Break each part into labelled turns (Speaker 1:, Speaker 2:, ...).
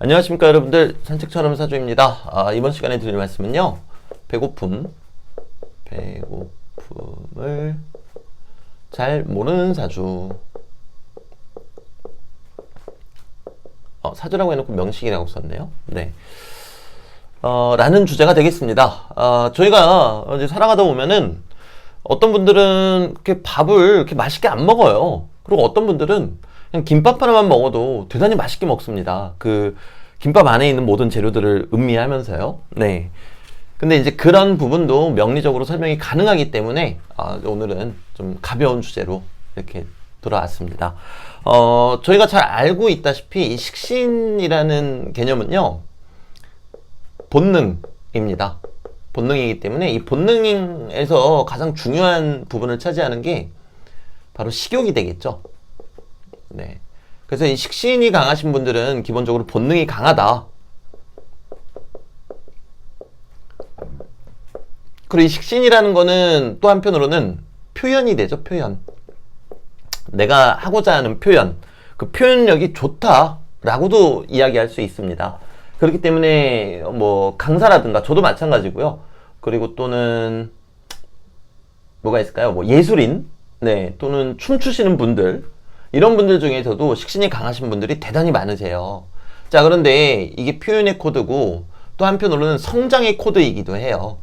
Speaker 1: 안녕하십니까 여러분들, 산책처럼 사주입니다. 이번 시간에 드릴 말씀은요, 배고픔을 잘 모르는 사주. 사주라고 해놓고 명식이라고 썼네요. 네. 라는 주제가 되겠습니다. 저희가 이제 살아가다 보면은 어떤 분들은 이렇게 밥을 이렇게 맛있게 안 먹어요. 그리고 어떤 분들은 그냥 김밥 하나만 먹어도 대단히 맛있게 먹습니다. 그 김밥 안에 있는 모든 재료들을 음미하면서요. 네. 근데 이제 그런 부분도 명리적으로 설명이 가능하기 때문에 오늘은 좀 가벼운 주제로 이렇게 돌아왔습니다. 저희가 잘 알고 있다시피 이 식신이라는 개념은요, 본능입니다. 본능이기 때문에 이 본능에서 가장 중요한 부분을 차지하는 게 바로 식욕이 되겠죠. 네. 그래서 이 식신이 강하신 분들은 기본적으로 본능이 강하다. 그리고 이 식신이라는 거는 또 한편으로는 표현이 되죠, 표현. 내가 하고자 하는 표현. 그 표현력이 좋다라고도 이야기할 수 있습니다. 그렇기 때문에 뭐 강사라든가 저도 마찬가지고요. 그리고 또는 뭐가 있을까요? 뭐 예술인, 네, 또는 춤추시는 분들, 이런 분들 중에서도 식신이 강하신 분들이 대단히 많으세요. 자, 그런데 이게 표현의 코드고 또 한편으로는 성장의 코드이기도 해요.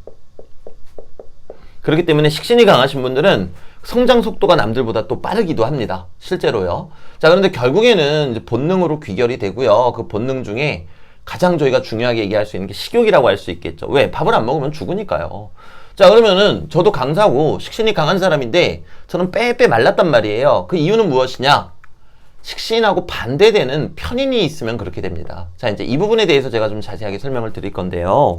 Speaker 1: 그렇기 때문에 식신이 강하신 분들은 성장 속도가 남들보다 또 빠르기도 합니다. 실제로요. 자, 그런데 결국에는 이제 본능으로 귀결이 되고요. 그 본능 중에 가장 저희가 중요하게 얘기할 수 있는 게 식욕이라고 할 수 있겠죠. 왜? 밥을 안 먹으면 죽으니까요. 자, 그러면은 저도 강사고 식신이 강한 사람인데 저는 빼빼 말랐단 말이에요. 그 이유는 무엇이냐? 식신하고 반대되는 편인이 있으면 그렇게 됩니다. 자, 이제 이 부분에 대해서 제가 좀 자세하게 설명을 드릴 건데요.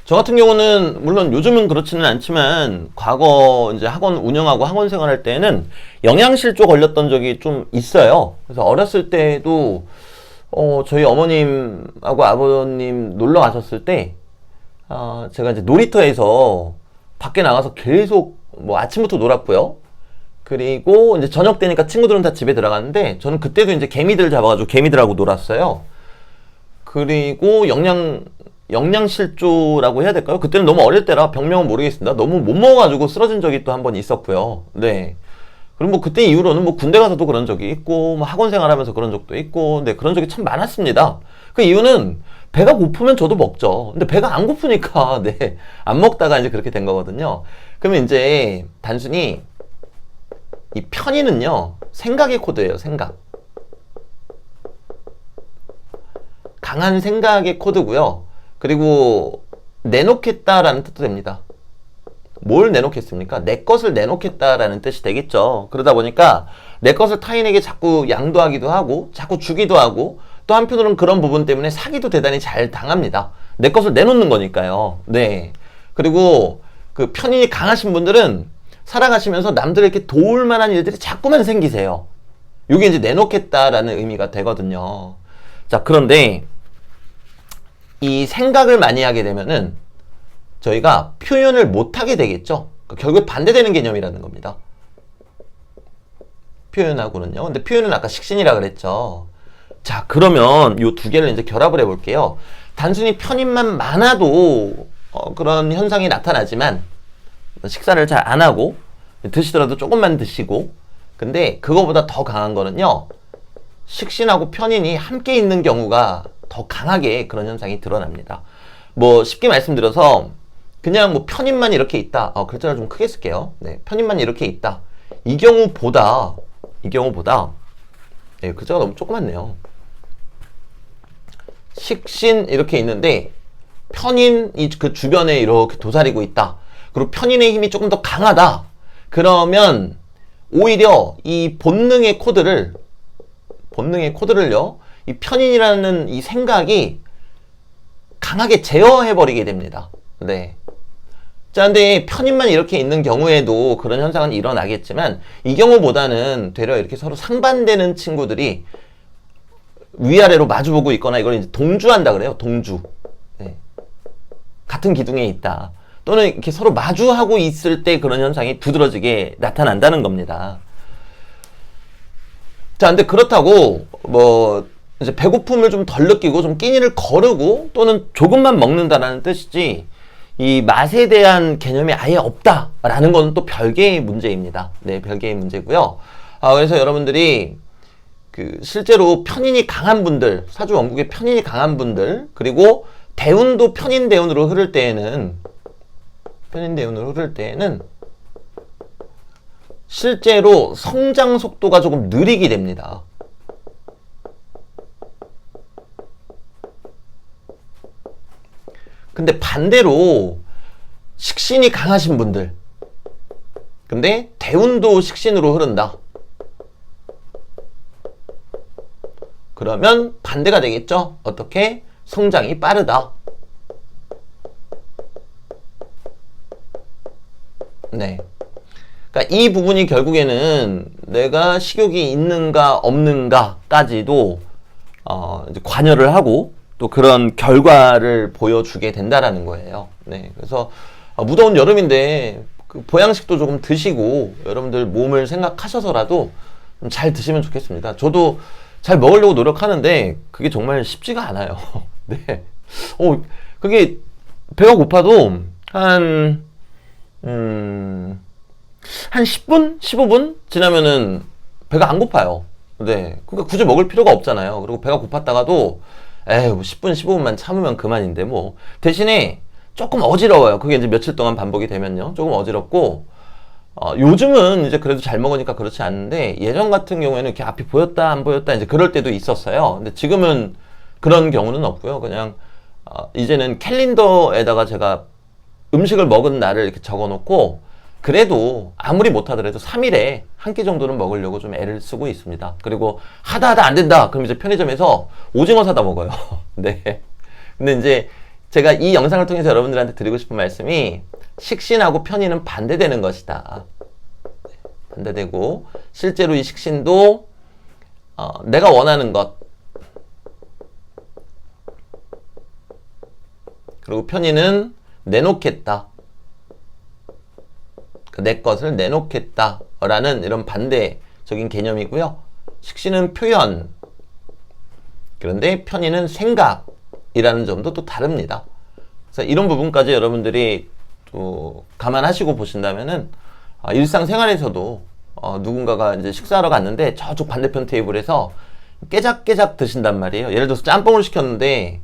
Speaker 1: 저 같은 경우는 물론 요즘은 그렇지는 않지만 과거 이제 학원 운영하고 학원 생활할 때는 영양실조 걸렸던 적이 좀 있어요. 그래서 어렸을 때도 저희 어머님하고 아버님 놀러 가셨을 때 제가 이제 놀이터에서 밖에 나가서 계속 뭐 아침부터 놀았고요. 그리고 이제 저녁 때니까 친구들은 다 집에 들어갔는데 저는 그때도 이제 개미들 잡아가지고 개미들하고 놀았어요. 그리고 영양실조라고 해야 될까요? 그때는 너무 어릴 때라 병명은 모르겠습니다. 너무 못 먹어가지고 쓰러진 적이 또 한 번 있었고요. 네. 그리고 뭐 그때 이후로는 뭐 군대 가서도 그런 적이 있고, 뭐 학원 생활하면서 그런 적도 있고, 네, 그런 적이 참 많았습니다. 그 이유는 배가 고프면 저도 먹죠. 근데 배가 안 고프니까, 네, 안 먹다가 이제 그렇게 된 거거든요. 그러면 이제 단순히 이 편의는요, 생각의 코드예요, 생각. 강한 생각의 코드고요. 그리고 내놓겠다라는 뜻도 됩니다. 뭘 내놓겠습니까? 내 것을 내놓겠다라는 뜻이 되겠죠. 그러다 보니까 내 것을 타인에게 자꾸 양도하기도 하고 자꾸 주기도 하고 또 한편으로는 그런 부분 때문에 사기도 대단히 잘 당합니다. 내 것을 내놓는 거니까요. 네. 그리고 그 편인이 강하신 분들은 살아가시면서 남들을 이렇게 도울 만한 일들이 자꾸만 생기세요. 이게 이제 내놓겠다라는 의미가 되거든요. 자, 그런데 이 생각을 많이 하게 되면은 저희가 표현을 못하게 되겠죠. 결국 반대되는 개념이라는 겁니다. 표현하고는요. 근데 표현은 아까 식신이라 그랬죠. 자, 그러면 이 두 개를 이제 결합을 해볼게요. 단순히 편인만 많아도 그런 현상이 나타나지만 식사를 잘 안 하고 드시더라도 조금만 드시고, 근데 그거보다 더 강한 거는요, 식신하고 편인이 함께 있는 경우가 더 강하게 그런 현상이 드러납니다. 뭐 쉽게 말씀드려서 그냥 뭐 편인만 이렇게 있다. 글자를 좀 크게 쓸게요. 네, 편인만 이렇게 있다. 이 경우보다 네, 글자가 너무 조그맣네요. 식신 이렇게 있는데 편인이 그 주변에 이렇게 도사리고 있다. 그리고 편인의 힘이 조금 더 강하다. 그러면 오히려 이 본능의 코드를요, 이 편인이라는 이 생각이 강하게 제어해버리게 됩니다. 네. 자, 근데 편인만 이렇게 있는 경우에도 그런 현상은 일어나겠지만 이 경우보다는 되려 이렇게 서로 상반되는 친구들이 위아래로 마주보고 있거나 이걸 이제 동주한다 그래요. 동주. 네. 같은 기둥에 있다. 또는 이렇게 서로 마주하고 있을 때 그런 현상이 두드러지게 나타난다는 겁니다. 자, 근데 그렇다고 뭐 이제 배고픔을 좀 덜 느끼고 좀 끼니를 거르고 또는 조금만 먹는다라는 뜻이지 이 맛에 대한 개념이 아예 없다라는 건 또 별개의 문제입니다. 네, 별개의 문제고요. 그래서 여러분들이 그 실제로 편인이 강한 분들, 사주 원국의 편인이 강한 분들, 그리고 대운도 편인 대운으로 흐를 때에는 실제로 성장 속도가 조금 느리게 됩니다. 근데 반대로 식신이 강하신 분들, 근데 대운도 식신으로 흐른다. 그러면 반대가 되겠죠? 어떻게? 성장이 빠르다. 네. 그러니까 이 부분이 결국에는 내가 식욕이 있는가 없는가까지도 이제 관여를 하고 또 그런 결과를 보여주게 된다라는 거예요. 네. 그래서 무더운 여름인데 그 보양식도 조금 드시고 여러분들 몸을 생각하셔서라도 좀 잘 드시면 좋겠습니다. 저도 잘 먹으려고 노력하는데 그게 정말 쉽지가 않아요. 네. 그게 배가 고파도 한 10분? 15분 지나면은 배가 안 고파요. 네. 그러니까 굳이 먹을 필요가 없잖아요. 그리고 배가 고팠다가도 에이, 10분, 15분만 참으면 그만인데 뭐. 대신에 조금 어지러워요. 그게 이제 며칠 동안 반복이 되면요. 조금 어지럽고, 요즘은 이제 그래도 잘 먹으니까 그렇지 않은데, 예전 같은 경우에는 이렇게 앞이 보였다, 안 보였다, 이제 그럴 때도 있었어요. 근데 지금은 그런 경우는 없고요. 그냥, 이제는 캘린더에다가 제가 음식을 먹은 날을 이렇게 적어 놓고, 그래도 아무리 못하더라도 3일에 한 끼 정도는 먹으려고 좀 애를 쓰고 있습니다. 그리고 하다 안 된다. 그럼 이제 편의점에서 오징어 사다 먹어요. 네. 근데 이제 제가 이 영상을 통해서 여러분들한테 드리고 싶은 말씀이 식신하고 편인은 반대되는 것이다. 반대되고 실제로 이 식신도 내가 원하는 것 그리고 편인은 내놓겠다. 내 것을 내놓겠다라는 이런 반대적인 개념이고요. 식신은 표현, 그런데 편인은 생각이라는 점도 또 다릅니다. 그래서 이런 부분까지 여러분들이 또 감안하시고 보신다면은 일상생활에서도 누군가가 이제 식사하러 갔는데 저쪽 반대편 테이블에서 깨작깨작 드신단 말이에요. 예를 들어서 짬뽕을 시켰는데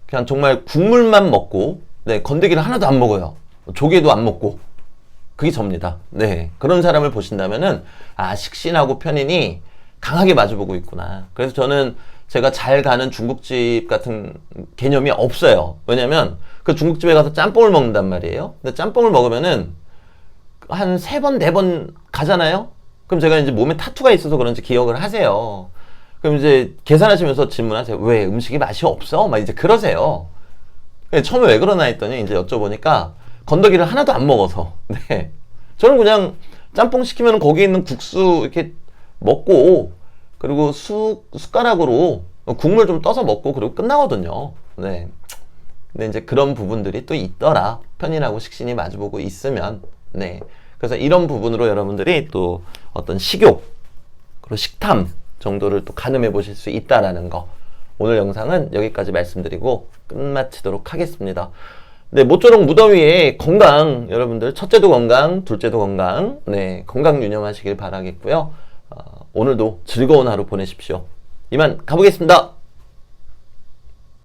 Speaker 1: 그냥 정말 국물만 먹고 건더기를 하나도 안 먹어요. 조개도 안 먹고. 그게 접니다. 네. 그런 사람을 보신다면은, 식신하고 편인이 강하게 마주보고 있구나. 그래서 저는 제가 잘 가는 중국집 같은 개념이 없어요. 왜냐면 그 중국집에 가서 짬뽕을 먹는단 말이에요. 근데 짬뽕을 먹으면은 한 3번, 4번 가잖아요? 그럼 제가 이제 몸에 타투가 있어서 그런지 기억을 하세요. 그럼 이제 계산하시면서 질문하세요. 왜 음식이 맛이 없어? 막 이제 그러세요. 처음에 왜 그러나 했더니 이제 여쭤보니까 건더기를 하나도 안 먹어서. 네. 저는 그냥 짬뽕 시키면 거기에 있는 국수 이렇게 먹고, 그리고 숟가락으로 국물 좀 떠서 먹고, 그리고 끝나거든요. 네. 근데 이제 그런 부분들이 또 있더라. 편인하고 식신이 마주보고 있으면. 네. 그래서 이런 부분으로 여러분들이 또 어떤 식욕, 그리고 식탐 정도를 또 가늠해 보실 수 있다라는 거. 오늘 영상은 여기까지 말씀드리고 끝마치도록 하겠습니다. 네, 모쪼록 무더위에 건강, 여러분들, 첫째도 건강, 둘째도 건강, 네, 건강 유념하시길 바라겠고요. 오늘도 즐거운 하루 보내십시오. 이만 가보겠습니다.